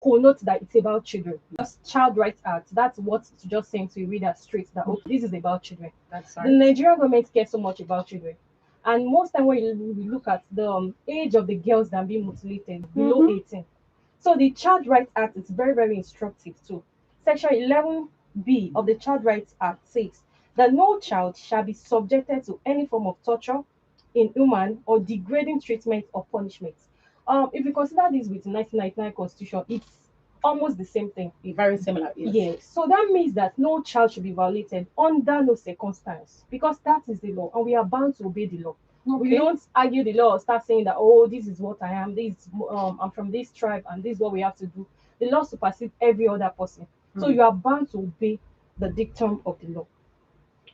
connote that it's about children. Just Child Rights Act, that's what it's just saying to read that straight that okay, this is about children. That's The right. Nigerian government cares so much about children. And most time when you look at the age of the girls that are being mutilated below 18. So the Child Rights Act is very, very instructive too. Section 11B of the Child Rights Act says that no child shall be subjected to any form of torture, inhuman, or degrading treatment or punishment. If you consider this with 1999 Constitution, it's almost the same thing. Very similar, yes. Yes. So that means that no child should be violated under no circumstance because that is the law and we are bound to obey the law. We Okay. don't argue the law or start saying that, oh, this is what I am, this I'm from this tribe and this is what we have to do. The law supersedes every other person. So you are bound to obey the dictum of the law.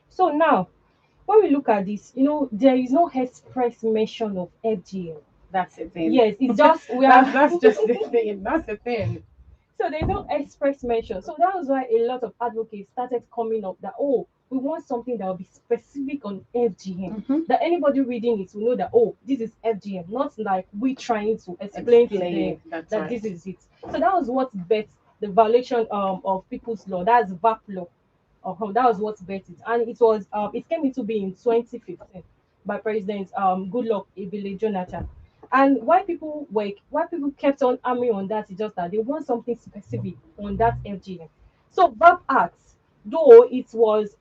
So now, when we look at this, there is no express mention of FGM. That's the thing. Yes, it's just we are That's just the thing. That's the thing. so there's no express mention. So that was why a lot of advocates started coming up that oh, we want something that will be specific on FGM. That anybody reading it will know that oh, this is FGM, not like we trying to explain to them That's that right. this is it. So that was what bet the violation of people's law. That's VAP law. That was what bet it, and it came into being in 2015 by President Goodluck Ebele Jonathan. And why people kept on hammering on that is just that they want something specific on that FGM. So VAP Act, though it was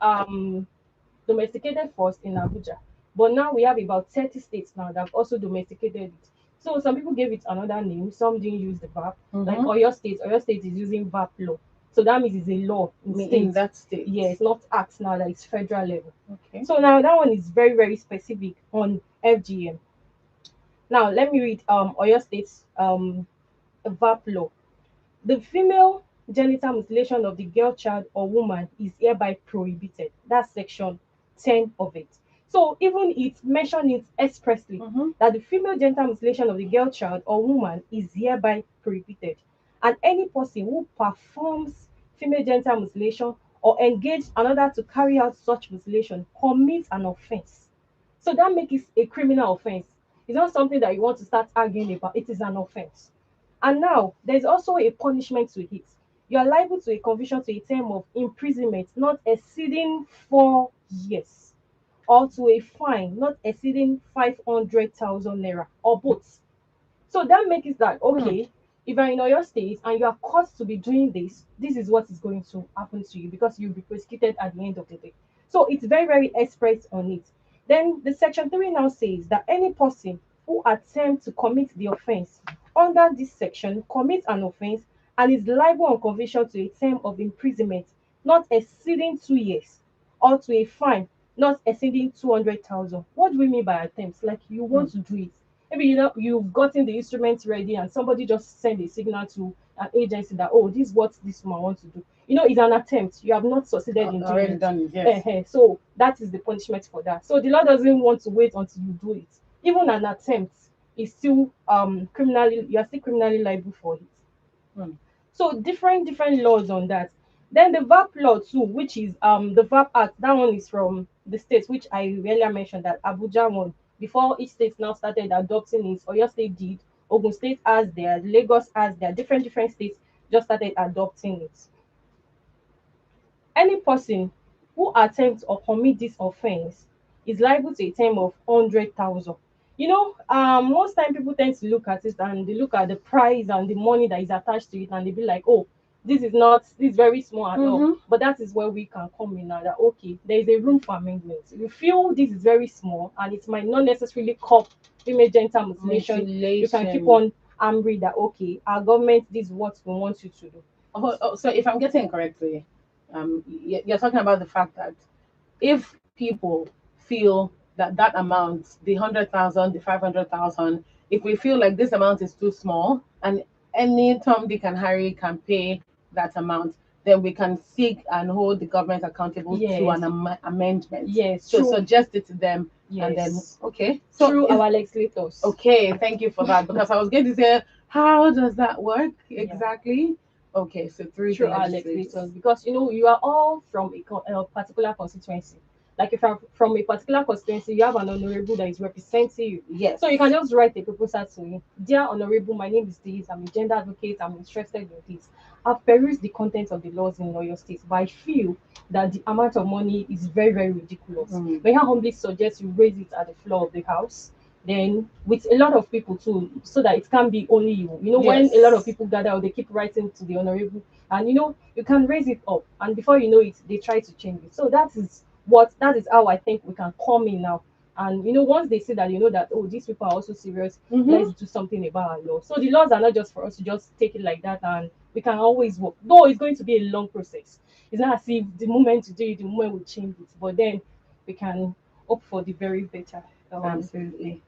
domesticated first in Abuja, but now we have about 30 states now that have also domesticated it. So some people gave it another name, some didn't use the VAP. Like Oyo State is using VAP law. So that means it's a law In that state. Yes, not act now that it's federal level. Okay. So now that one is very, very specific on FGM. Now let me read Oyo State's VAP law. The female genital mutilation of the girl child or woman is hereby prohibited. That's section 10 of it. So even it mentioned it expressly that the female genital mutilation of the girl child or woman is hereby prohibited. And any person who performs female genital mutilation or engage another to carry out such mutilation commits an offense. So that makes it a criminal offense. It's not something that you want to start arguing about. It is an offense. And now there's also a punishment to it. You are liable to a conviction to a term of imprisonment not exceeding 4 years, or to a fine not exceeding 500,000 naira, or both. So that makes it that okay, if you're in Oyo State and you are caught to be doing this is what is going to happen to you because you'll be prosecuted at the end of the day. So it's very, very express on it. Then the section 3 now says that any person who attempts to commit the offense under this section commits an offense and is liable on conviction to a term of imprisonment not exceeding 2 years, or to a fine not exceeding 200,000. What do we mean by attempts? Like you want to do it. Maybe you've gotten the instruments ready and somebody just send a signal to an agency that oh, this is what this woman wants to do. It's an attempt. You have not succeeded in doing Already it. done it, yes. So that is the punishment for that. So the law doesn't want to wait until you do it. Even an attempt is still criminally, you are still criminally liable for it. So different laws on that. Then the VAP law too, which is the VAP Act, that one is from the states which I earlier mentioned that Abuja one. Before each state now started adopting it, Oyo State did, Ogun State has their, Lagos has their, different states just started adopting it. Any person who attempts or commit this offense is liable to a term of 100,000. Most time people tend to look at it and they look at the price and the money that is attached to it and they be like, oh, this is very small at all. But that is where we can come in now that okay, there is a room for amendment. If you feel this is very small and it might not necessarily cop female genital mutilation, you can keep on angry that okay, our government, this is what we want you to do. So if I'm getting it correctly, you're talking about the fact that if people feel that that amount, the 100,000, the 500,000, if we feel like this amount is too small, and any Tom, Dick, and Harry can pay that amount, then we can seek and hold the government accountable to an amendment. Yes, so true. suggest it to them, Yes. and then okay. So through our legislators. Okay, thank you for that because I was going to say, how does that work exactly? Okay, so through our legislators, because you are all from a particular constituency. Like if you're from a particular constituency, you have an honorable that is representing you. Yes. So you can just write a proposal to him. Dear Honorable, my name is this. I'm a gender advocate. I'm interested in this. I've perused the content of the laws in Oyo State, but I feel that the amount of money is very, very ridiculous. May I humbly suggest you raise it at the floor of the house, then with a lot of people too, so that it can't be only you. You know, when a lot of Yes. people gather, they keep writing to the honorable, and you know, you can raise it up, and before you know it, they try to change it. So that is how I think we can come in now. And you know, once they see that, you know that, oh, these people are also serious, let's do something about our law. So the laws are not just for us to just take it like that, and we can always work. Though it's going to be a long process. It's not as if the moment you do it, the moment we change it. But then we can hope for the very better. Absolutely.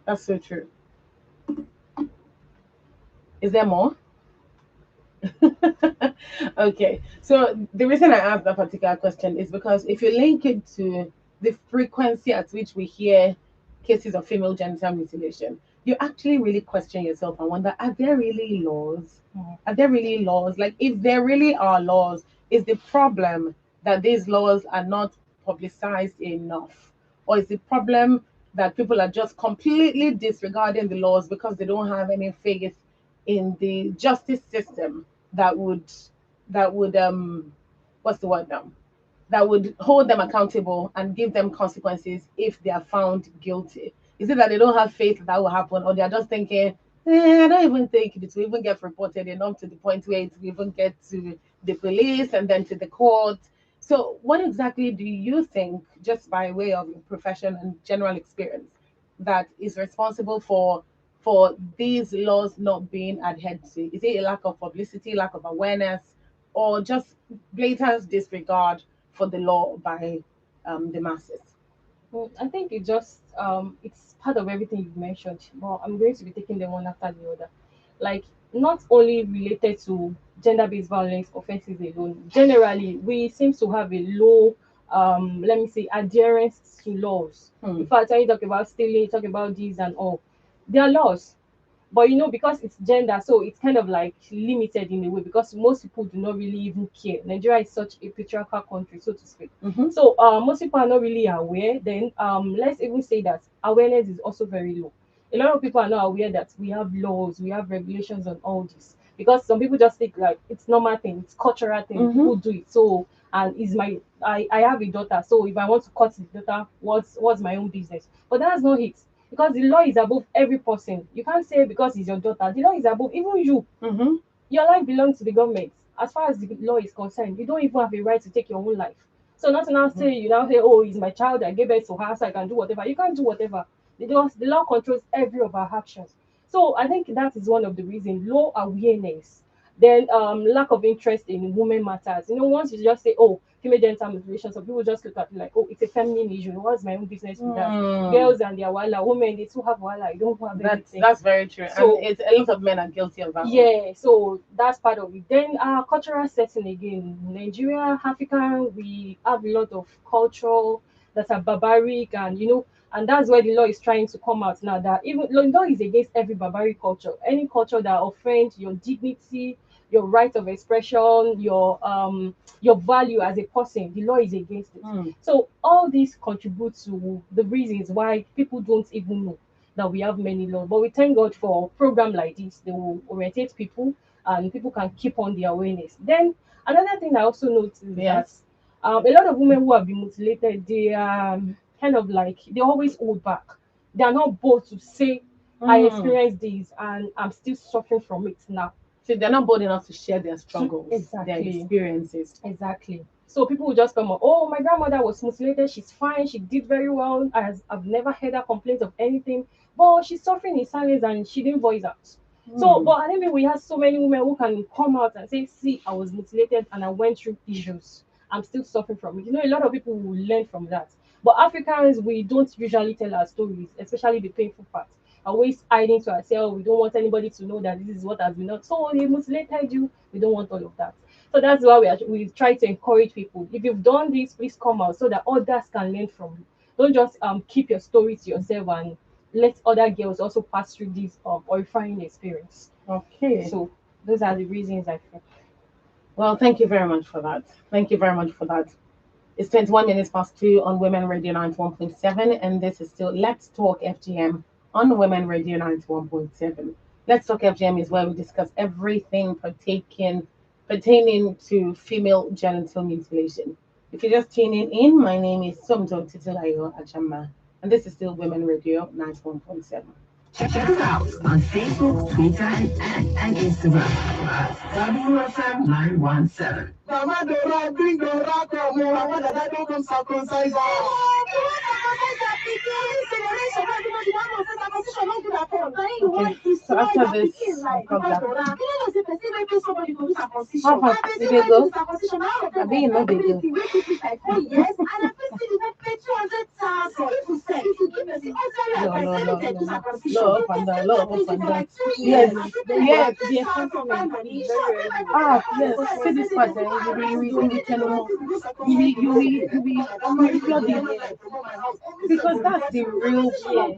That's so true. Is there more? Okay. So the reason I asked that particular question is because if you link it to the frequency at which we hear cases of female genital mutilation, you actually really question yourself and wonder, are there really laws? Are there really laws? Like, if there really are laws, is the problem that these laws are not publicized enough? Or is the problem that people are just completely disregarding the laws because they don't have any faith in the justice system that would what's the word now, that would hold them accountable and give them consequences if they are found guilty? Is it that they don't have faith that will happen, or they are just thinking, I don't even think it will even get reported enough to the point where it will even get to the police and then to the court? So what exactly do you think, just by way of your profession and general experience, that is responsible for these laws not being adhered to? Is it a lack of publicity, lack of awareness, or just blatant disregard for the law by the masses? Well, I think it's part of everything you've mentioned, but I'm going to be taking them one after the other. Like, not only related to gender-based violence offenses alone. Generally, we seem to have a low, let me say, adherence to laws. In fact, when you talk about stealing, talk about these and all, there are laws, but you know, because it's gender, so it's kind of like limited in a way, because most people do not really even care. Nigeria is such a patriarchal country, so to speak. So most people are not really aware. Then let's even say that awareness is also very low. A lot of people are not aware that we have laws, we have regulations on all this, because some people just think like it's normal thing, it's cultural thing, people do it. So, and is my I have a daughter, so if I want to cut the daughter, what's my own business? But that's not it, because the law is above every person. You can't say because it's your daughter, the law is above even you. Your life belongs to the government. As far as the law is concerned, you don't even have a right to take your own life. So not to now say, you now say, oh, it's my child, I gave birth to her, so I can do whatever. You can't do whatever. The law controls every of our actions. So I think that is one of the reasons. Low awareness, then lack of interest in women matters. You know, once you just say, oh, female genital mutilation, some people just look at it like, oh, it's a feminine issue. What's my own business with that? Girls and their wala, women, they too have wala. You don't have That's anything. that's very true, So and it's a lot of men are guilty of that. yeah, so that's part of it. Then our cultural setting again, Nigeria, African, we have a lot of culture that are barbaric, and you know, and that's where the law is trying to come out now. That even law is against every barbaric culture, any culture that offends your dignity, your right of expression, your value as a person. The law is against it. So all these contribute to the reasons why people don't even know that we have many laws. But we thank God for a program like this. They will orientate people, and people can keep on their awareness. Then another thing I also noticed is that Yes. a lot of women who have been mutilated, they kind of like they always hold back. They are not bold to say, I experienced this and I'm still suffering from it now. So they're not bold enough to share their So struggles, their exactly. experiences. Exactly. So people will just come up, oh, my grandmother was mutilated, she's fine, she did very well. I've never heard her complain of anything, but she's suffering in silence and she didn't voice out. So, but I mean, we have so many women who can come out and say, see, I was mutilated and I went through issues. I'm still suffering from it. You know, a lot of people will learn from that. But Africans, we don't usually tell our stories, especially the painful parts. Always hiding to ourselves. We don't want anybody to know that this is what has been done. So they mutilated you. We don't want all of that. So that's why we try to encourage people. If you've done this, please come out so that others can learn from you. Don't just keep your story to yourself and let other girls also pass through this horrifying experience. Okay. So those are the reasons I feel. Well, thank you very much for that. Thank you very much for that. It's 21 minutes past 2 on Women Radio 91.7, and this is still Let's Talk FGM on Women Radio 91.7. Let's Talk FGM is where we discuss everything pertaining to female genital mutilation. If you're just tuning in, my name is Somto Titilayo Achama, and this is still Women Radio 91.7. Check us out on Facebook, Twitter, and Instagram at WFM 917. Mama Dora, bring Dora, come on. Mama Dada, don't come circumcise her. Okay, so after this, I'll come back. How far did they go? I mean, no, they go. No, up and down, up and down. Yes, yes, yes. Ah, yes. See this part, you can you flood it because that's the real problem.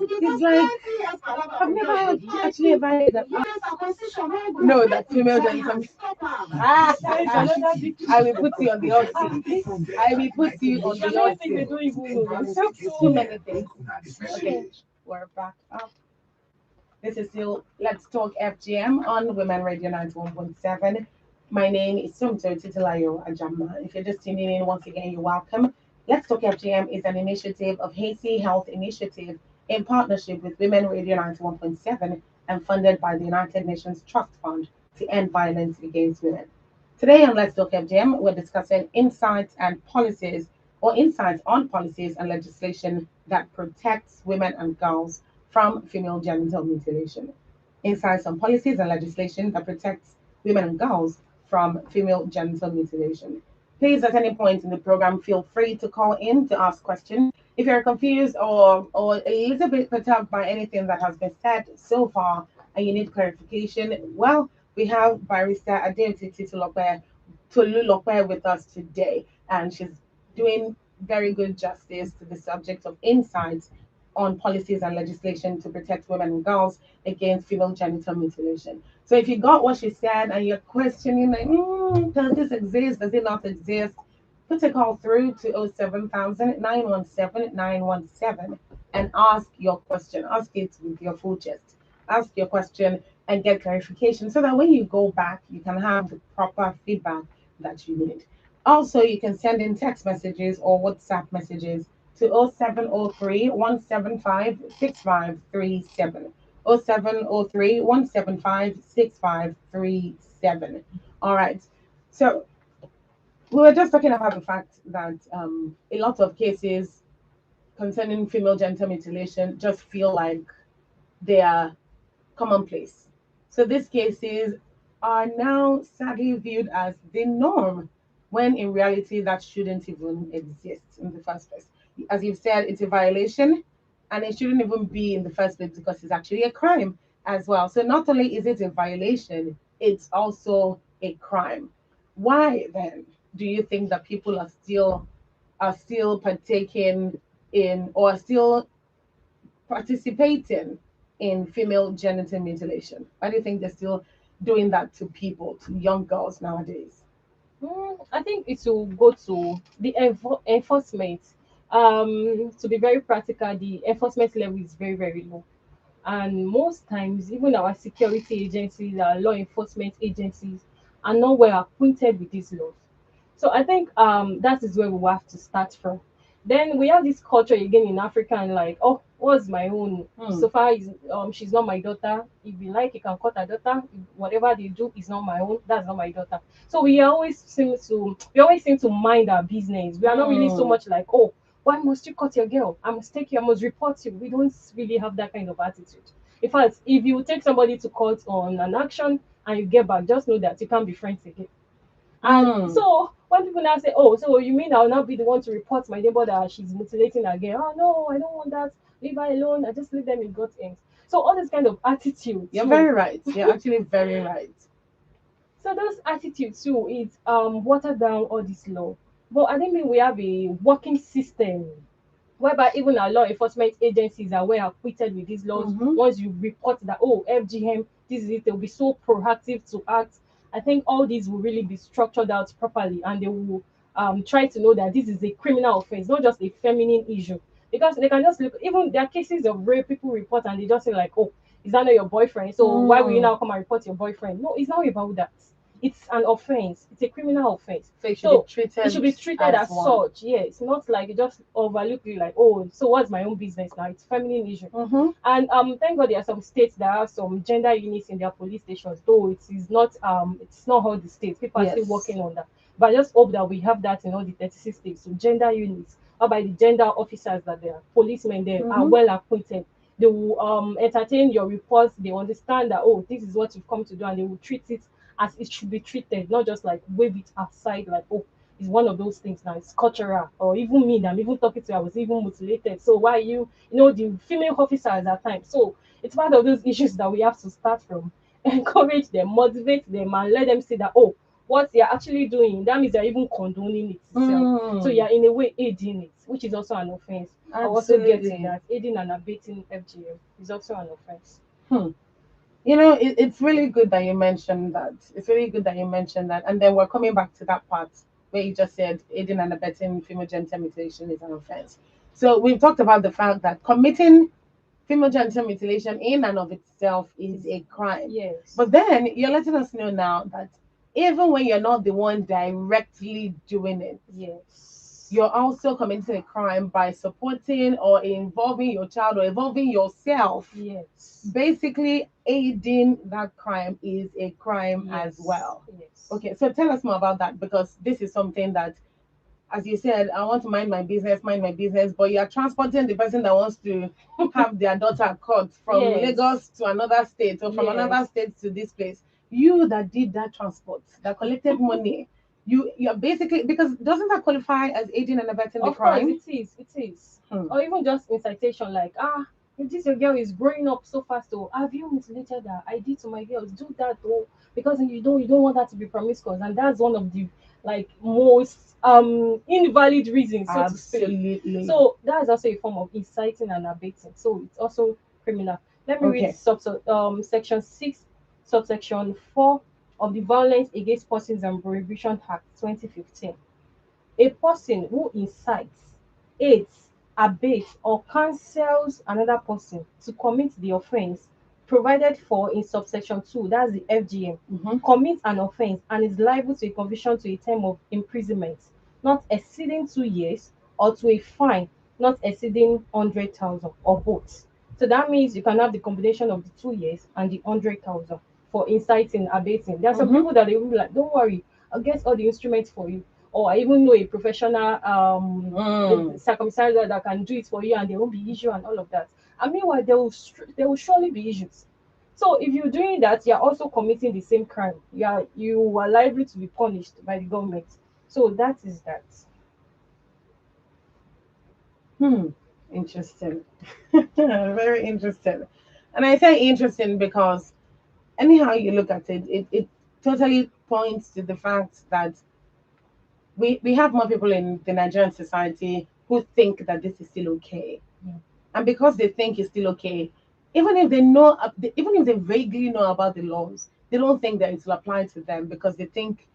It's like I've never actually ever heard that. No, that female genital. I will put you on the hot seat. I will put you on the hot seat. Too many things. Okay, we're back up. This is still Let's Talk FGM on Women Radio 91.7. My name is Sumto Titilayo Ajama. If you're just tuning in once again, you're welcome. Let's Talk FGM is an initiative of HACEY Health Initiative in partnership with Women Radio 91.7 and funded by the United Nations Trust Fund to end violence against women. Today on Let's Talk FGM, we're discussing insights on policies and legislation that protects women and girls from female genital mutilation. Insights on policies and legislation that protects women and girls from female genital mutilation. Please, at any point in the program, feel free to call in to ask questions. If you're confused or a little bit perturbed by anything that has been said so far and you need clarification, well, we have Barrister Adenti Tolulope with us today, and she's doing very good justice to the subject of insights on policies and legislation to protect women and girls against female genital mutilation. So if you got what she said and you're questioning, like, does this exist? Does it not exist? Put a call through to 07000 917 and ask your question. Ask it with your full chest. Ask your question and get clarification so that when you go back, you can have the proper feedback that you need. Also, you can send in text messages or WhatsApp messages to 0703 175 6537. 0703 175 6537. All right. So we were just talking about the fact that a lot of cases concerning female genital mutilation just feel like they are commonplace. So these cases are now sadly viewed as the norm, when in reality that shouldn't even exist in the first place. As you've said, it's a violation and it shouldn't even be in the first place because it's actually a crime as well. So not only is it a violation, it's also a crime. Why then do you think that people are still partaking in or are still participating in female genital mutilation? Why do you think they're still doing that to people, to young girls nowadays? I think it will go to the enforcement. To be very practical, the enforcement level is very, very low. And most times, even our security agencies, our law enforcement agencies are not well acquainted with these laws. So I think that is where we will have to start from. Then we have this culture again in Africa, and like, oh, what's my own? So far, she's not my daughter. If you like, you can cut her daughter. Whatever they do is not my own. That's not my daughter. So we always seem to mind our business. We are not really so much like, oh, why must you cut your girl? I must take you. I must report you. We don't really have that kind of attitude. In fact, if you take somebody to court on an action and you get back, just know that you can't be friends again. And so when people now say, "Oh, so you mean I'll not be the one to report my neighbor that she's mutilating again?" Oh no, I don't want that. Leave her alone. I just leave them in God's hands. So all this kind of attitude. You're very right. You're actually very right. So those attitudes too is water down all this law. But I think we have a working system whereby even our law enforcement agencies are well acquitted with these laws. Once you report that, oh, FGM, this is it, they'll be so proactive to act. I think all these will really be structured out properly, and they will try to know that this is a criminal offense, not just a feminine issue. Because they can just look, even there are cases of rape, people report and they just say like, oh, is that not your boyfriend? So why will you now come and report your boyfriend? No, it's not about that. It's an offense. It's a criminal offense. So it should So be treated it should be treated as one. such. Yes, not like you just overlook you like, oh, so what's my own business now? It's feminine issue. And thank God there are some states that have some gender units in their police stations, though it's not all the states. People are still Yes. working on that. But I just hope that we have that in all the 36 states. So gender units, or by the gender officers that they are, policemen there are well acquainted. They will entertain your reports. They understand that, oh, this is what you've come to do, and they will treat it as it should be treated, not just like wave it aside like, oh, it's one of those things now, it's cultural. Or even me that I'm even talking to, I was even mutilated. So why the female officers at times. So it's part of those issues that we have to start from. Encourage them, motivate them, and let them see that, oh, what you're actually doing, that means you're even condoning it itself. So you're in a way aiding it, which is also an offense. I'll also get to that. Aiding and abetting FGM is also an offense. You know, it's really good that you mentioned that. It's really good that you mentioned that. And then we're coming back to that part where you just said aiding and abetting female genital mutilation is an offense. So we've talked about the fact that committing female genital mutilation in and of itself is a crime. Yes. But then you're letting us know now that even when you're not the one directly doing it, yes, you're also committing a crime by supporting or involving your child or involving yourself. Yes. Basically, aiding that crime is a crime as well. Yes. Okay, so tell us more about that, because this is something that, as you said, I want to mind my business, but you're transporting the person that wants to have their daughter caught from Lagos to another state or from another state to this place. You that did that transport, that collected money, you're basically, because doesn't that qualify as aiding and abetting the crime? Of course, it is. Or even just incitation, like, if this your girl is growing up so fast, oh, have you mutilated her? I did to my girls, do that, oh, because you don't want that to be promiscuous, and that's one of the like most invalid reasons, so to speak. Absolutely. So that's also a form of inciting and abetting. So it's also criminal. Let me read section 6, subsection 4 of the Violence Against Persons and Prohibition Act 2015. A person who incites, aids, abates, or counsels another person to commit the offense provided for in subsection 2, that's the FGM, commits an offense and is liable to a conviction to a term of imprisonment not exceeding 2 years, or to a fine not exceeding 100,000, or both. So that means you can have the combination of the 2 years and the 100,000 for inciting, abating. There are some people that they will be like, don't worry, I'll get all the instruments for you. Or I even know a professional circumciser that can do it for you, and there won't be issue and all of that. And meanwhile, there will surely be issues. So if you're doing that, you're also committing the same crime. You are liable to be punished by the government. So that is that. Interesting. Very interesting. And I say interesting because anyhow you look at it, it totally points to the fact that we have more people in the Nigerian society who think that this is still okay. And because they think it's still okay, even if they vaguely know about the laws, they don't think that it will apply to them, because they think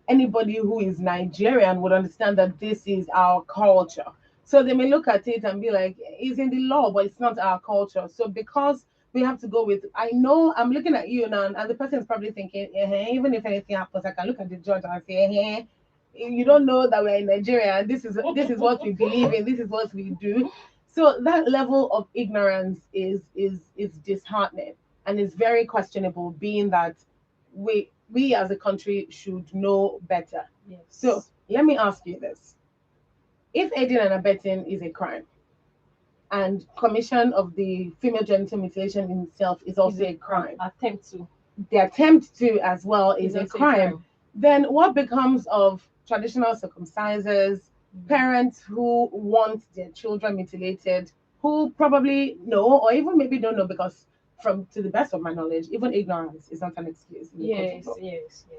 anybody who is Nigerian would understand that this is our culture. So they may look at it and be like, it's in the law, but it's not our culture. So because we have to go with, I know I'm looking at you now, and the person is probably thinking, even if anything happens, I can look at the judge and say, you don't know that we're in Nigeria, and this is what we believe in, this is what we do. So that level of ignorance is disheartening, and is very questionable, being that we as a country should know better. Yes. So let me ask you this. If aiding and abetting is a crime, and commission of the female genital mutilation in itself is also a crime, the attempt to as well is a crime, then what becomes of traditional circumcisers, parents who want their children mutilated, who probably know, or even maybe don't know, because to the best of my knowledge, even ignorance is not an excuse. Yes.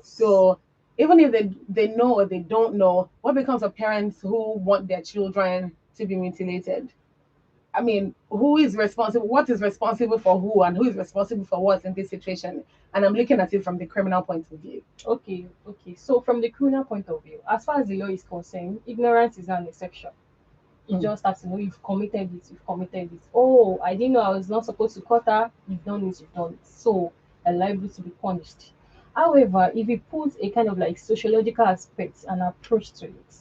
So even if they know or they don't know, what becomes of parents who want their children to be mutilated? I mean, who is responsible? What is responsible for who, and who is responsible for what in this situation? And I'm looking at it from the criminal point of view. Okay. So from the criminal point of view, as far as the law is concerned, ignorance is an exception. You Mm. just have to know you've committed it, you've committed it. Oh, I didn't know I was not supposed to cut her. You've done it, you've done it. So are liable to be punished. However, if you put a kind of like sociological aspect and approach to it,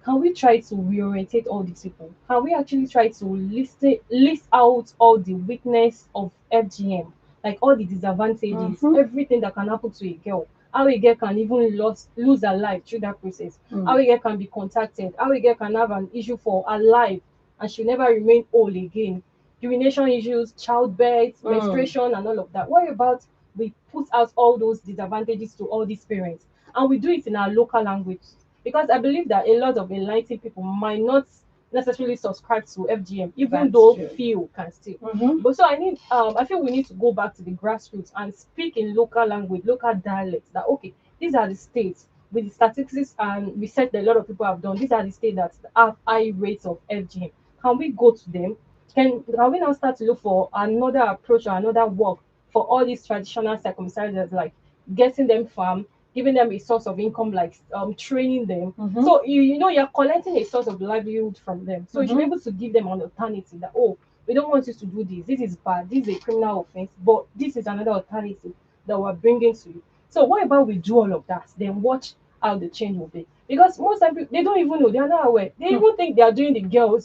can we try to reorientate all these people? Can we actually try to list out all the weakness of FGM, like all the disadvantages, Mhm. everything that can happen to a girl? How a girl can even lose her life through that process. How Mm. a girl can be contacted. How a girl can have an issue for her life and she'll never remain whole again. Urination issues, childbirth, Mm. menstruation, and all of that. What about we put out all those disadvantages to all these parents and we do it in our local language? Because I believe that a lot of enlightened people might not necessarily subscribe to FGM, even That's though true. few can still. Mm-hmm. But so I feel we need to go back to the grassroots and speak in local language, local dialects. That okay, these are the states with the statistics and research that a lot of people have done. These are the states that have high rates of FGM. Can we go to them? Can we now start to look for another approach or another work for all these traditional circumstances, like getting them farm, giving them a source of income, like training them. Mm-hmm. So you know you're collecting a source of livelihood from them. So you should be Mm-hmm. able to give them an alternative that oh, we don't want you to do this. This is bad. This is a criminal offense, but this is another alternative that we're bringing to you. So what about we do all of that, then watch how the change will be? Because most time they don't even know, they are not aware. They even think they are doing the girl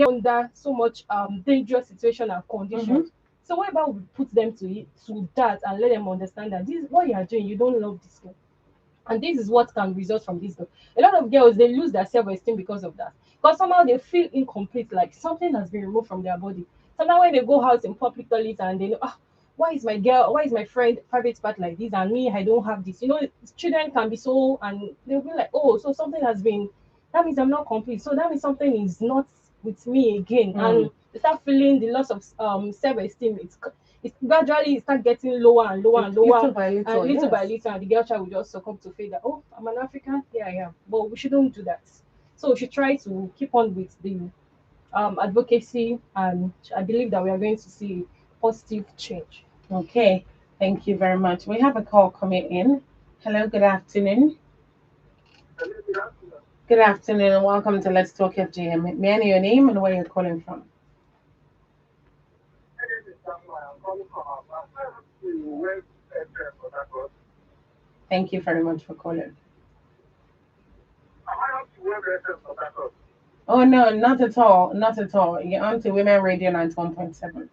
under so much dangerous situation and Mm-hmm. conditions. So what about we put them to it to that and let them understand that this is what you are doing, you don't love this girl. And this is what can result from this girl. A lot of girls they lose their self-esteem because of that. Because somehow they feel incomplete, like something has been removed from their body. Sometimes when they go out in public toilet and they know, ah, why is my friend private part like this and me, I don't have this. You know, children can be so and they'll be like, oh, so something has been that means I'm not complete. So that means something is not with me again. Mm. And they start feeling the loss of self-esteem. It's gradually it start getting lower and lower and Little lower by and little, little by yes. little, and the girl child will just succumb to fate that, oh, I'm an African, here I am. But we shouldn't do that. So we should try to keep on with the advocacy, and I believe that we are going to see positive change. Okay. Thank you very much. We have a call coming in. Hello, good afternoon. Good afternoon and welcome to Let's Talk FGM. May I know your name and where you're calling from? Thank you very much for calling. Oh no, not at all. Not at all. You're on to Women Radio 91.7.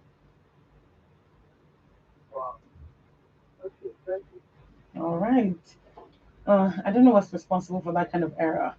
All right. I don't know what's responsible for that kind of error.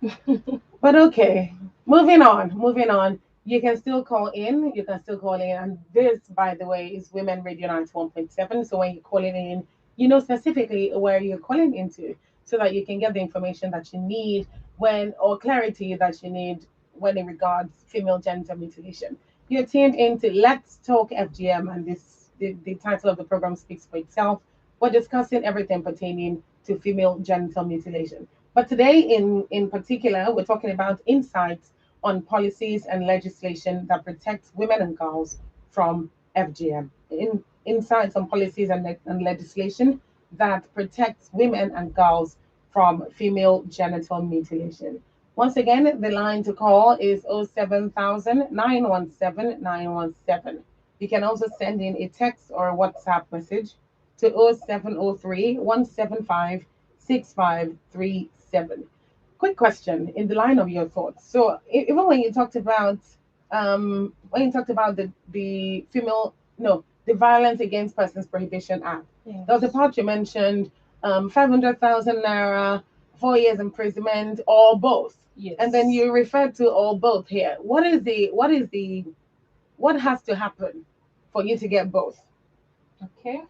But okay, moving on, moving on. You can still call in. You can still call in. And this, by the way, is Women Radio 91.7. So when you're calling in, you know specifically where you're calling into so that you can get the information that you need or clarity that you need when it regards female genital mutilation. You're tuned into Let's Talk FGM, and the title of the program speaks for itself. We're discussing everything pertaining to female genital mutilation. But today, in particular, we're talking about insights on policies and legislation that protects women and girls from FGM. Insights on policies and legislation that protects women and girls from female genital mutilation. Once again, the line to call is 07000 917 917. You can also send in a text or a WhatsApp message to 0703 175 6537. Quick question in the line of your thoughts. So even when you talked about the female no the Violence Against Persons Prohibition Act, Yes. there was a part you mentioned, 500,000 naira, 4 years imprisonment, or both. Yes. And then you referred to all both here. What has to happen for you to get both? Okay.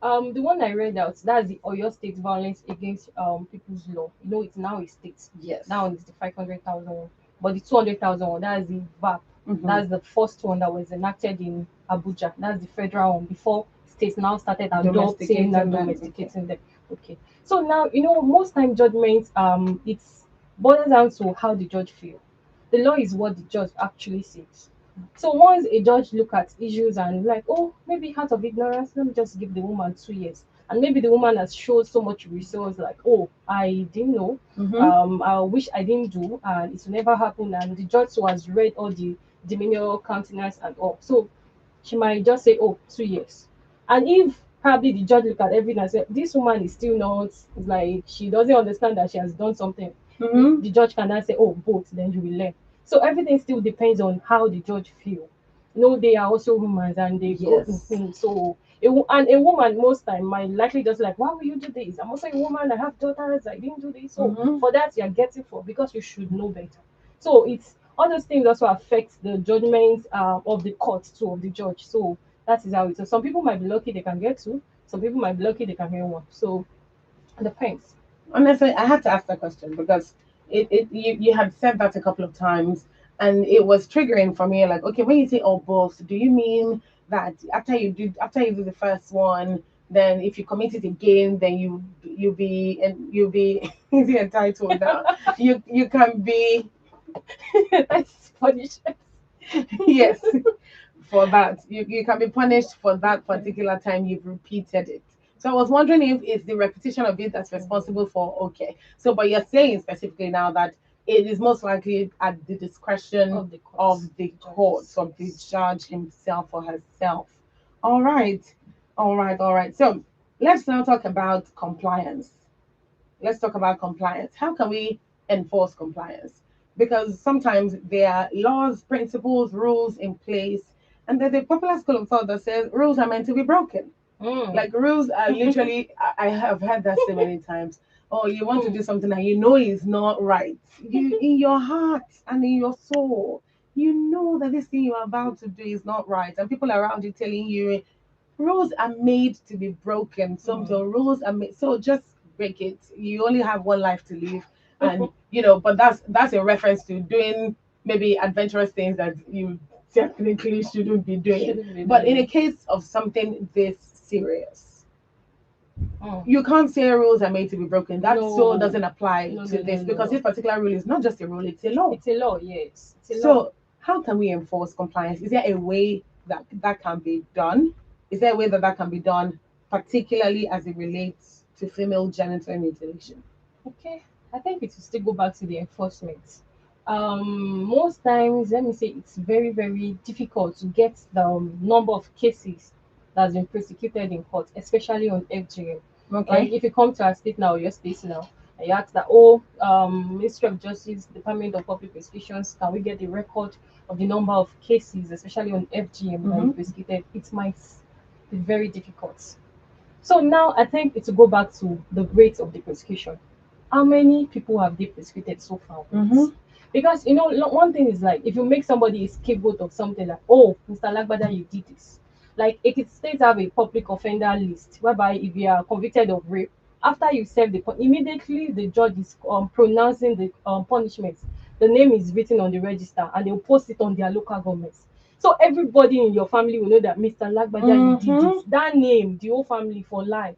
The one I read out, that's the Oyo State Violence Against People's Law. You know, it's now a state. Yes. Now it's the 500,000 one. But the 200,000 one, that's the VAP. Mhm. That's the first one that was enacted in Abuja. That's the federal one before states now started adopting Domesticating and them. domesticating them. Okay. So now, you know, most time judgments, it's boils down to how the judge feel. The law is what the judge actually says. So once a judge look at issues and like, oh, maybe out of ignorance, let me just give the woman 2 years. And maybe the woman has showed so much resource, like, oh, I didn't know, Mm-hmm. I wish I didn't do, and it will never happen. And the judge who has read all the demeanor, countenance, and all. So she might just say, oh, 2 years. And if probably the judge look at everything and say, this woman is still not, it's like she doesn't understand that she has done something, Mm-hmm. the judge cannot say, oh, both, then you will learn. So everything still depends on how the judge feel. They are also humans and they go. Yes. So and a woman most time might likely just like, why will you do this? I'm also a woman, I have daughters, I didn't do this. So Mm-hmm. for that you're getting for, because you should know better. So it's all those things also affect the judgment of the court too, of the judge. So that is how it is. Some people might be lucky they can get two, some people might be lucky they can get one. So it depends. Honestly, I had to ask that question because you had said that a couple of times and it was triggering for me. Like, okay, when you say oh both, do you mean that after you do the first one, then if you commit it again, then you'll be easy entitled now. You can be That's punishment. yes for that. You can be punished for that particular time you've repeated it. So I was wondering if it's the repetition of it that's responsible for okay. So but you're saying specifically now that it is most likely at the discretion Of the courts, of the court, judges, of the yes. judge himself or herself. All right. All right, all right. So let's now talk about compliance. Let's talk about compliance. How can we enforce compliance? Because sometimes there are laws, principles, rules in place, and there's a popular school of thought that says rules are meant to be broken. Mm. Like rules are literally, I have heard that so many times. Oh, you want to do something that you know is not right. You in your heart and in your soul, you know that this thing you're about to do is not right, and people around you telling you rules are made to be broken. Some Mm. so rules are made so just break it. You only have one life to live, and but that's a reference to doing maybe adventurous things that you technically shouldn't be doing. Shouldn't be But in a doing. case of something this serious, Mm. you can't say rules are made to be broken. That so No, doesn't apply no, to no, no, this because no. this particular rule is not just a rule; it's a law. It's a law, yes. It's a law. So, how can we enforce compliance? Is there a way that that can be done? Is there a way that that can be done, particularly as it relates to female genital mutilation? Okay. I think it will still go back to the enforcement. Most times, let me say, it's very, very difficult to get the number of cases that's been prosecuted in court, especially on FGM. Like Okay. if you come to our state now, your state now, and you ask that, oh, Ministry of Justice, Department of Public Prosecutions, can we get the record of the number of cases, especially on FGM that you Mm-hmm. prosecuted? It might be very difficult. So now I think it's to go back to the rate of the prosecution. How many people have they prosecuted so far on Mm-hmm. it? Because one thing is like if you make somebody a scapegoat of something like, oh, Mr. Lagbada, you did this. Like it states have a public offender list whereby if you are convicted of rape, after you serve immediately the judge is pronouncing the punishment. The name is written on the register and they'll post it on their local governments. So everybody in your family will know that Mr. Lagbaja, you did Mm-hmm. this. That name, the whole family for life.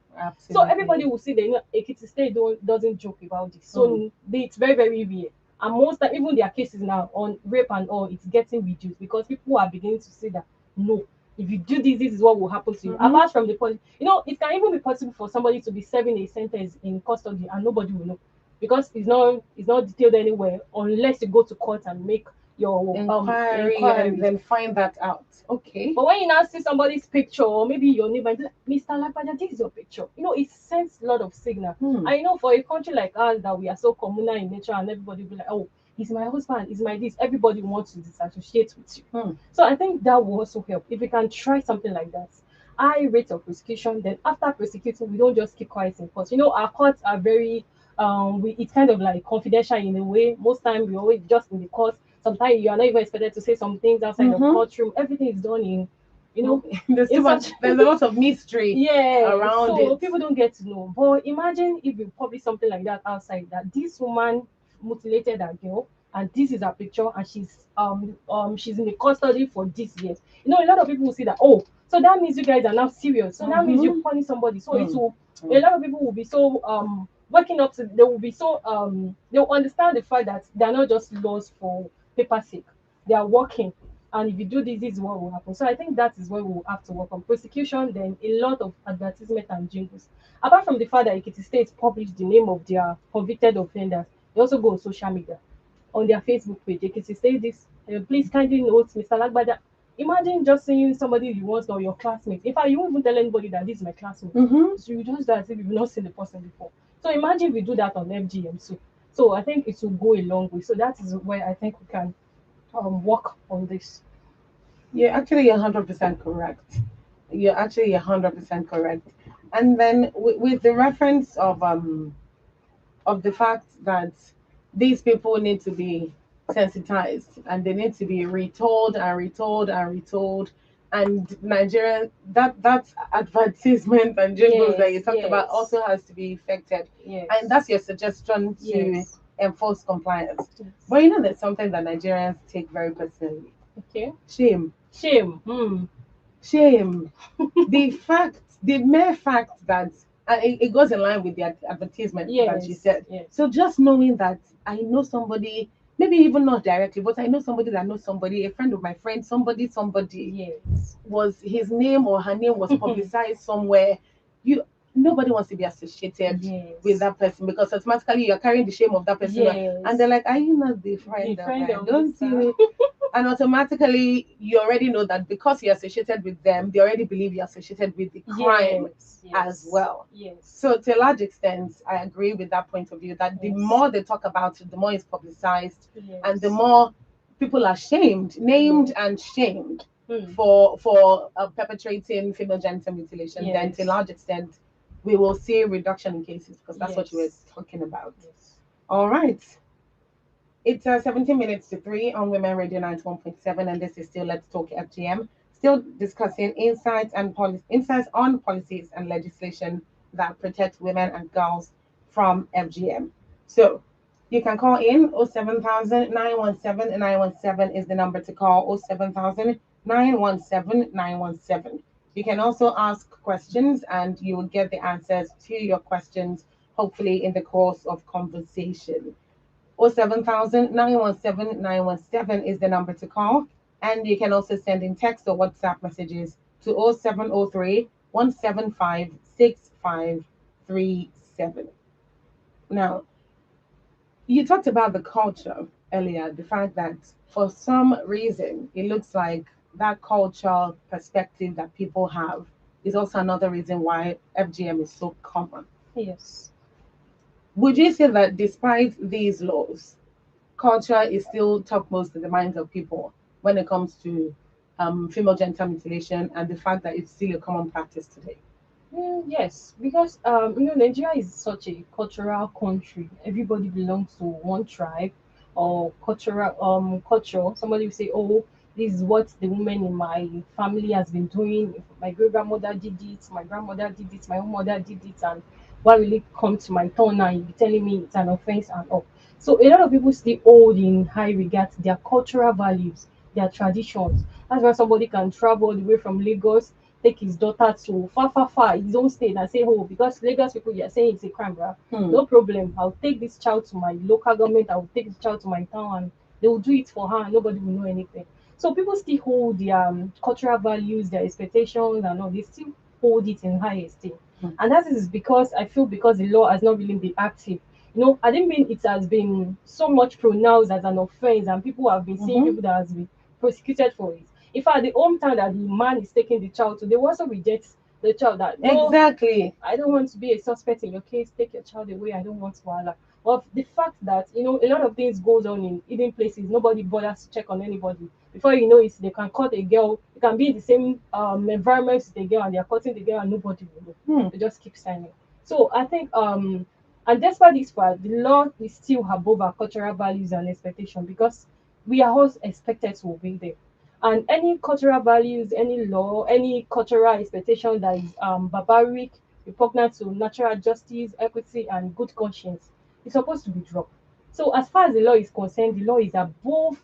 So everybody Absolutely. will see that Ekiti State doesn't joke about this. Mm. So it's very, very rare. And most time, even their cases now on rape and all, it's getting reduced because people are beginning to say that no, if you do this, this is what will happen to you. Mm-hmm. Apart from the police, it can even be possible for somebody to be serving a sentence in custody and nobody will know because it's not detailed anywhere unless you go to court and make your Inquiry and inquiry. then find that out. Okay. But when you now see somebody's picture or maybe your neighbor, and be like, Mr. Lagbaja, this is your picture. It sends a lot of signal. Hmm. And for a country like ours that we are so communal in nature and everybody will be like, oh, he's my husband, he's my this. Everybody wants to disassociate with you. Hmm. So I think that will also help if we can try something like that. High rate of prosecution, then after prosecuting, we don't just keep quiet in court. Our courts are very it's kind of like confidential in a way. Most time we always just in the court. Sometimes you are not even expected to say some things outside of Mm-hmm. courtroom. Everything is done There's too in much. such There's a lot of mystery yeah, around so it. people don't get to know. But imagine if you publish something like that outside that this woman mutilated a girl and this is her picture and she's in the custody for this years. A lot of people will see that, oh, so that means you guys are now serious. So that means you Mm-hmm. punish somebody. So it Hmm. will a Hmm. lot of people will be so waking up to they will be so they'll understand the fact that they're not just laws for paper sake. They are working and if you do this, this is what will happen. So I think that is what we will have to work on. Prosecution, then a lot of advertisement and jingles. Apart from the fact that Ekiti State published the name of their convicted offenders, they also go on social media, on their Facebook page. Ekiti State this, please kindly note Mr. Lagbada. Imagine just seeing somebody you once or your classmate. In fact, you won't even tell anybody that this is my classmate. Mm-hmm. So you just do as if you've not seen the person before. So imagine we do that on FGM. So I think it will go a long way. So that is where I think we can work on this. You're actually 100% correct. You're actually 100% correct. And then with the reference of the fact that these people need to be sensitized and they need to be retold and retold and retold. And Nigerian that advertisement and jingles that you Yes, talked about yes, also has to be effected. yes, And that's your suggestion to yes, enforce compliance. yes. But you know there's something that Nigerians take very personally. Okay. Shame. Shame. Shame. The mere fact that it goes in line with the advertisement that you Yes, said. yes, So just knowing that I know somebody, maybe even not directly, but I know somebody that knows somebody, a friend of my friend, somebody yes, was his name or her name was publicized somewhere. You Nobody wants to be associated with yes, that person because automatically you're carrying the shame of that person. yes. And they're like, are you not the The friend of friend mine? of Don't Mr. you? And automatically you already know that because you're associated with them, they already believe you're associated with the crime Yes, as well. yes, So to a large extent, I agree with that point of view that the Yes. more they talk about it, the more it's publicized yes. and the more people are shamed, named Yes. and shamed Hmm. for perpetrating female genital mutilation, then to a Yes. large extent, we will see a reduction in cases because that's what you were Yes. talking about. Yes. All right. It's 17 minutes to 3 on Women Radio 91.7, and this is still Let's Talk FGM. Still discussing insights on policies and legislation that protect women and girls from FGM. So you can call in 07000 is the number to call 07000 You can also ask questions and you will get the answers to your questions hopefully in the course of conversation. 07000 is the number to call. And you can also send in text or WhatsApp messages to 0703 175 6537. Now, you talked about the culture earlier, the fact that for some reason it looks like that cultural perspective that people have is also another reason why FGM is so common. Yes. Would you say that despite these laws, culture is still topmost in the minds of people when it comes to female genital mutilation and the fact that it's still a common practice today? Yes, because Nigeria is such a cultural country. Everybody belongs to one tribe or culture. Somebody will say, "Oh, this is what the woman in my family has been doing. If my great grandmother did it, my grandmother did it, my own mother did it, and why will it come to my turn now? You be telling me it's an offense and all." So a lot of people still hold in high regard their cultural values, their traditions. That's why somebody can travel all the way from Lagos, take his daughter to far, his own state and say, oh, because Lagos people, you're saying it's a crime, bro. No problem. I'll take this child to my local government, I'll take this child to my town, and they will do it for her, and nobody will know anything. So people still hold their cultural values, their expectations, and all. They still hold it in high esteem. And that is because I feel because the law has not really been active. I didn't mean it has been so much pronounced as an offense, and people have been seeing people that has been prosecuted for it. In fact, the hometown that the man is taking the child to, they will also reject the child that no, Exactly. I don't want to be a suspect in your case. Take your child away. I don't want wahala. But the fact that a lot of things goes on in hidden places, nobody bothers to check on anybody. Before you know it, they can cut a girl. You can be in the same environment with the girl, and they are cutting the girl, and nobody will know. They just keep signing. So I think and despite this fact, the law is still above our cultural values and expectation because we are all expected to obey them. And any cultural values, any law, any cultural expectation that is barbaric, repugnant to natural justice, equity, and good conscience is supposed to be dropped. So, as far as the law is concerned, the law is above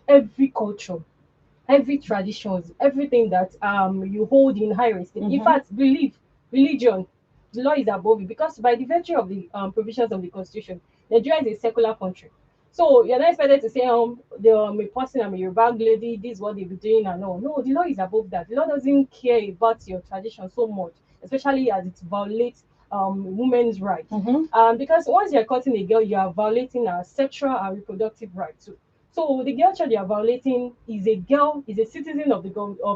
every culture, every traditions, everything that you hold in high esteem. In fact, religion, the law is above it because by the virtue of the provisions of the constitution, Nigeria is a secular country. So you're not expected to say, I'm a person, I'm a Yoruba lady, this is what they be doing and all. No, the law is above that. The law doesn't care about your tradition so much, especially as it violates women's rights. Mm-hmm. Because once you're cutting a girl, you are violating her sexual and reproductive rights too. So the girl child you are violating is a girl, is a citizen of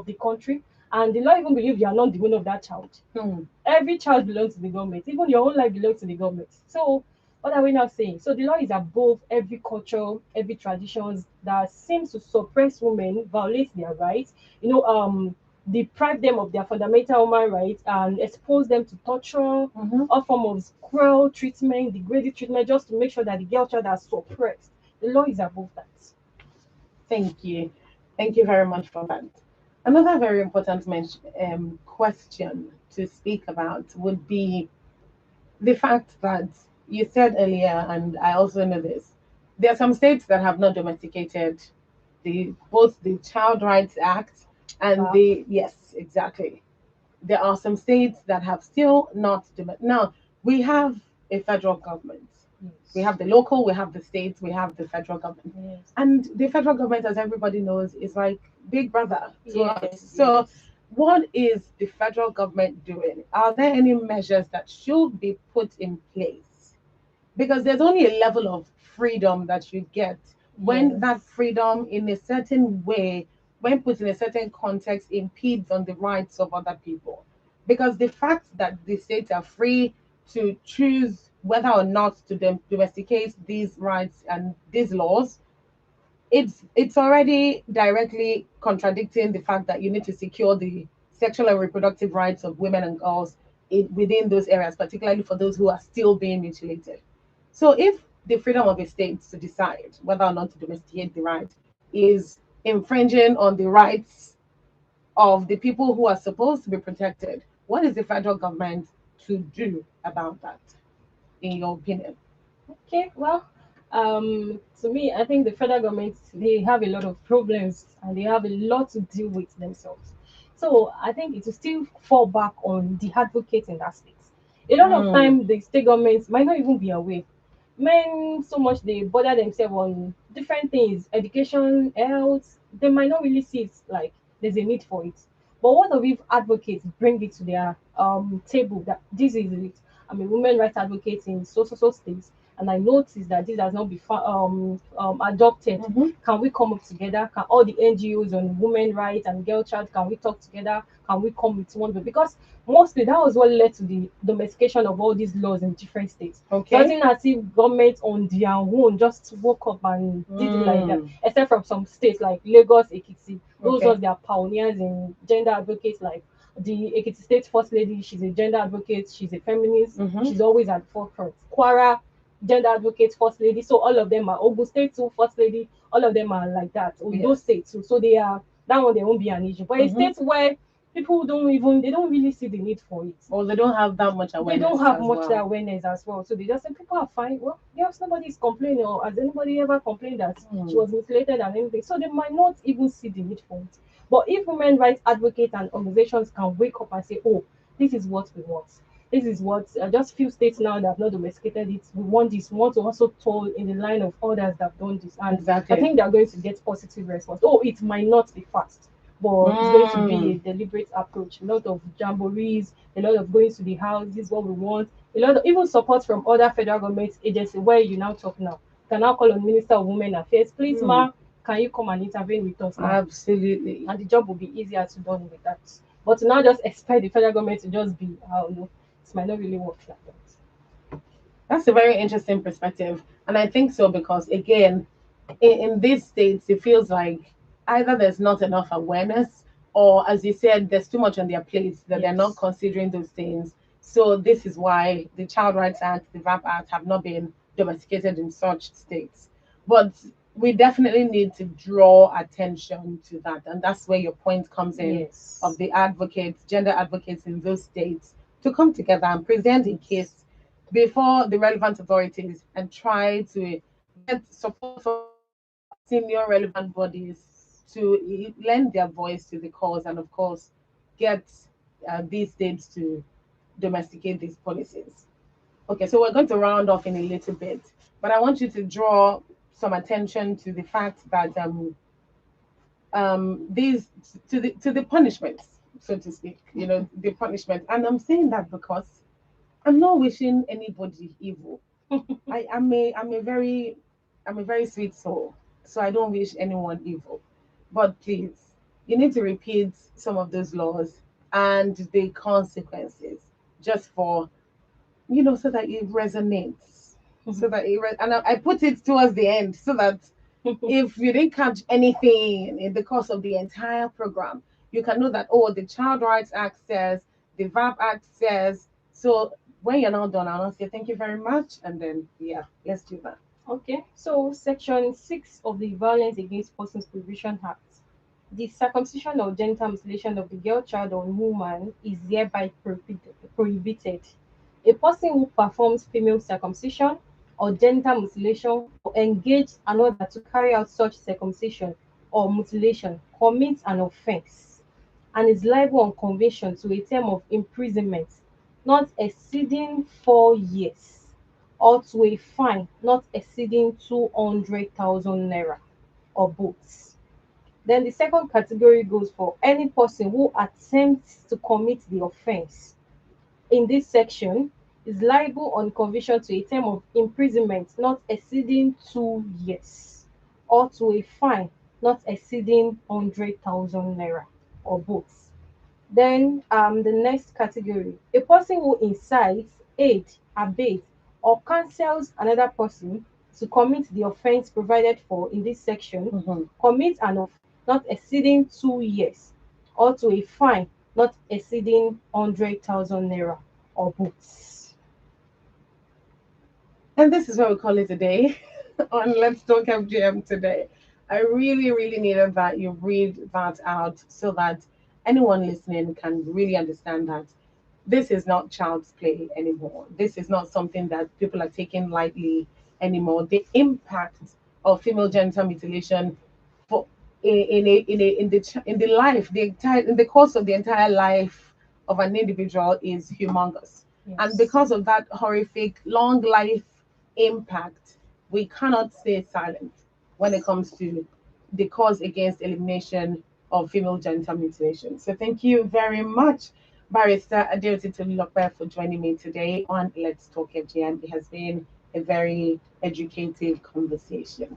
the country, and the law even believe you are not the owner of that child. Hmm. Every child belongs to the government. Even your own life belongs to the government. So what are we now saying? So the law is above every culture, every traditions that seems to suppress women, violate their rights, deprive them of their fundamental human rights and expose them to torture, Mm-hmm. all form of cruel treatment, degrading treatment, just to make sure that the girl child are suppressed. The law is above that. Thank you. Thank you very much for that. Another very important question to speak about would be the fact that you said earlier, and I also know this, there are some states that have not domesticated the both the Child Rights Act and Wow. the yes, exactly. There are some states that have still not now we have a federal government. We Yes. have the local, we have the states, we have the federal government. Yes. And the federal government, as everybody knows, is like big brother to us. Yes. So, Yes. what is the federal government doing? Are there any measures that should be put in place? Because there's only a level of freedom that you get when that Yes. freedom, in a certain way, when put in a certain context, impedes on the rights of other people. Because the fact that the states are free to choose whether or not to domesticate these rights and these laws, it's already directly contradicting the fact that you need to secure the sexual and reproductive rights of women and girls within those areas, particularly for those who are still being mutilated. So, if the freedom of a state to decide whether or not to domesticate the right is infringing on the rights of the people who are supposed to be protected, what is the federal government to do about that, in your opinion? Okay, well, to me, I think the federal government they have a lot of problems and they have a lot to deal with themselves. So I think it will still fall back on the advocates in that state. A lot of Mm, time, the state governments might not even be aware. Men so much they bother themselves on different things, education, health. They might not really see it like there's a need for it. But what if advocates bring it to their table that this is it? I'm a women rights advocate in so states, and I noticed that this has not been adopted. mhm. Can we come up together? Can all the NGOs on women rights and girl child can we talk together? Can we come with one? Because mostly that was what led to the domestication of all these laws in different states. Okay. Doesn't as if government on their own just woke up and did it like that. Mm, Except from some states like Lagos, Ekiti, those okay. are their pioneers in gender advocates like the Ekiti State First Lady, she's a gender advocate, she's a feminist, Mm-hmm. she's always at the forefront. Kwara, gender advocate, First Lady, so all of them are Ogun State too, First Lady, all of them are like that. Those Yes. states too, so they are that one there won't be an issue. But a Mm-hmm. state where people don't really see the need for it. Or they don't have that much They don't awareness have as much well. awareness as well. So they just say people are fine. Well, yes, nobody's complaining or has anybody ever complained that she Mm. was mutilated and anything. So they might not even see the need for it. But if women rights advocates and organizations can wake up and say, oh, this is what we want. This is what just few states now that have not domesticated it. We want this. We want to also toll in the line of others that have done this. And I Exactly. think they're going to get positive response. Oh, it might not be fast, but it's going to be a Mm. deliberate approach. A lot of jamborees, a lot of going to the house, this is what we want. A lot of even support from other federal government agencies where you now talk now. You can now call on Minister of Women Affairs, please Mm. ma, can you come and intervene with us now? Absolutely. And the job will be easier to done with that. But to now just expect the federal government to just be, I don't know, it might not really work like that. That's a very interesting perspective. And I think so because, again, in these states, it feels like either there's not enough awareness, or, as you said, there's too much on their plate that they're not Yes. considering those things. So, this is why the Child Rights Act, the VAP Act, have not been domesticated in such states. But we definitely need to draw attention to that. And that's where your point comes in of Yes. the advocates, gender advocates in those states, to come together and present a Yes. case before the relevant authorities and try to get support from senior relevant bodies to lend their voice to the cause and, of course, get these states to domesticate these policies. Okay, so we're going to round off in a little bit, but I want you to draw some attention to the fact that these to the punishments, so to speak, the punishment. And I'm saying that because I'm not wishing anybody evil. I'm a very sweet soul, so I don't wish anyone evil. But please, you need to repeat some of those laws and the consequences just for so that it resonates, so that and I put it towards the end so that if you didn't catch anything in the course of the entire program, you can know that, oh, the Child Rights Act says, the VAP Act says. So when you're not done, I'll say thank you very much, and then yeah, let's do that. Okay, so Section 6 of the Violence Against Persons Prohibition Act. The circumcision or genital mutilation of the girl child or woman is hereby prohibited. A person who performs female circumcision or genital mutilation or engage another to carry out such circumcision or mutilation commits an offense and is liable on conviction to a term of imprisonment not exceeding 4 years or to a fine not exceeding 200,000 naira or both. Then the second category goes for any person who attempts to commit the offense in this section is liable on conviction to a term of imprisonment not exceeding 2 years or to a fine not exceeding 100,000 naira or both. Then the next category, a person who incites, aids, abates, or counsels another person to commit the offense provided for in this section Mhm. commits an offense not exceeding 2 years or to a fine not exceeding 100,000 naira or both. And this is what we call it a day on Let's Talk FGM today. I really, really needed that you read that out so that anyone listening can really understand that this is not child's play anymore. This is not something that people are taking lightly anymore. The impact of female genital mutilation for in the life, the entire in the course of the entire life of an individual is humongous. And Yes. because of that horrific long life impact, we cannot stay silent when it comes to the cause against elimination of female genital mutilation. So thank you very much, Barrister Adeoti Tolulope, for joining me today on Let's Talk FGM. It has been a very educative conversation.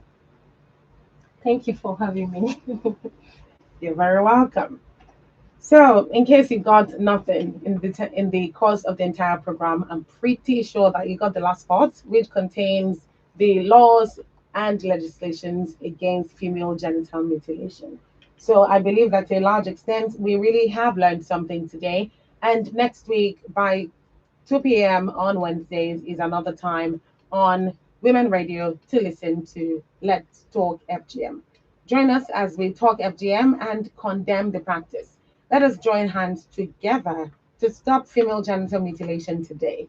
Thank you for having me. You're very welcome. So, in case you got nothing in the course of the entire program, I'm pretty sure that you got the last part, which contains the laws and legislations against female genital mutilation. So, I believe that to a large extent, we really have learned something today. And next week, by 2 p.m. on Wednesdays, is another time on Women Radio to listen to Let's Talk FGM. Join us as we talk FGM and condemn the practice. Let us join hands together to stop female genital mutilation today.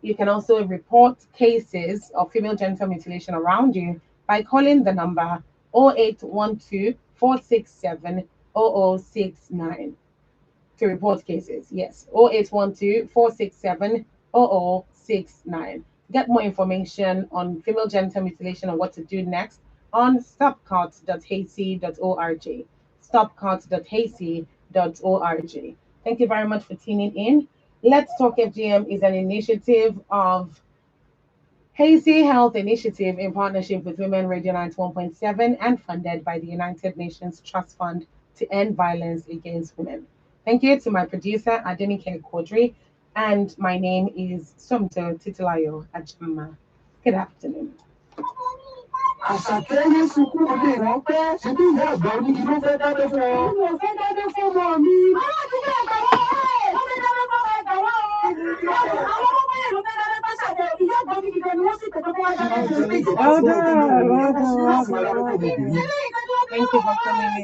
You can also report cases of female genital mutilation around you by calling the number 0812 467 0069 to report cases. Yes, 0812 467 0069. Get more information on female genital mutilation and what to do next on stopcut.hacey.org. Stopcut.hacey.org. Thank you very much for tuning in. Let's Talk FGM is an initiative of HACEY Health Initiative in partnership with Women Radio 91.7 and funded by the United Nations Trust Fund to End Violence Against Women. Thank you to my producer, Adenike Kodri, and my name is Somto Titilayo Ajama. Good afternoon. Àṣàkẹ́ ní sunkún òde ìrànpẹ́ ṣebí ìyá àgbà onígi ló fẹ́ dábẹ́ fún ọ. Mo fẹ́ dábẹ́ fún ọmọ mi. Àwọn àdúgbò ẹ̀gbà wá ó fẹ́ dábẹ́ fún ọmọ ẹ̀gbà wá o. Àwọn ọmọ yẹn ló fẹ́ dábẹ́ fún ṣàjẹ́ ìyá àgbà onígi gan ni wọ́n sì tẹ̀tọ́ fún wa dábẹ́ fún mi. Well done, well done, well done, well done. Thank you for coming in.